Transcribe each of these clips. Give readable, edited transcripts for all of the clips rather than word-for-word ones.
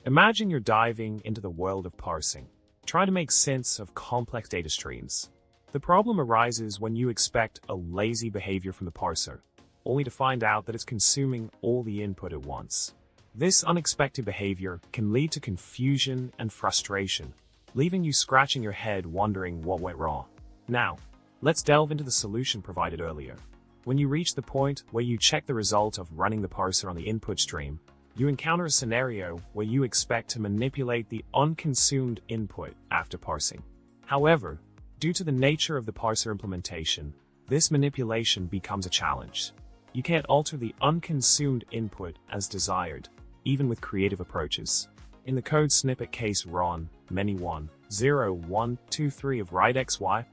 Imagine you're diving into the world of parsing, trying to make sense of complex data streams. The problem arises when you expect a lazy behavior from the parser, only to find out that it's consuming all the input at once. This unexpected behavior can lead to confusion and frustration, leaving you scratching your head wondering what went wrong. Now, let's delve into the solution provided earlier. When you reach the point where you check the result of running the parser on the input stream, you encounter a scenario where you expect to manipulate the unconsumed input after parsing. However, due to the nature of the parser implementation, this manipulation becomes a challenge. You can't alter the unconsumed input as desired, even with creative approaches. In the code snippet case run, many 1, 0, 1, 2, 3 of write_xy,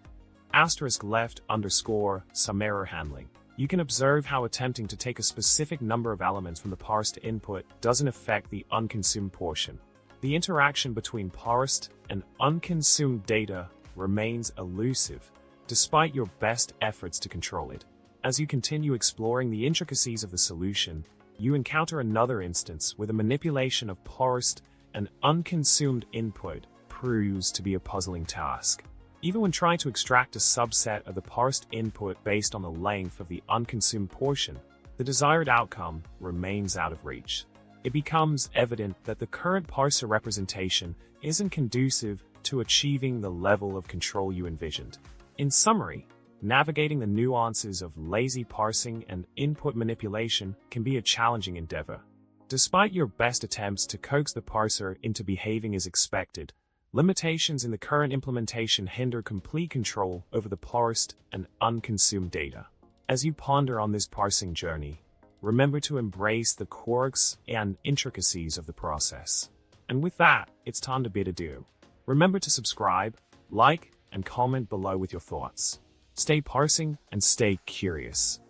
asterisk left underscore some error handling, you can observe how attempting to take a specific number of elements from the parsed input doesn't affect the unconsumed portion. The interaction between parsed and unconsumed data remains elusive, despite your best efforts to control it. As you continue exploring the intricacies of the solution, you encounter another instance where the manipulation of parsed and unconsumed input proves to be a puzzling task. Even when trying to extract a subset of the parsed input based on the length of the unconsumed portion, the desired outcome remains out of reach. It becomes evident that the current parser representation isn't conducive to achieving the level of control you envisioned. In summary, navigating the nuances of lazy parsing and input manipulation can be a challenging endeavor. Despite your best attempts to coax the parser into behaving as expected, limitations in the current implementation hinder complete control over the parsed and unconsumed data. As you ponder on this parsing journey, remember to embrace the quirks and intricacies of the process. And with that, it's time to bid adieu. Remember to subscribe, like, and comment below with your thoughts. Stay parsing and stay curious.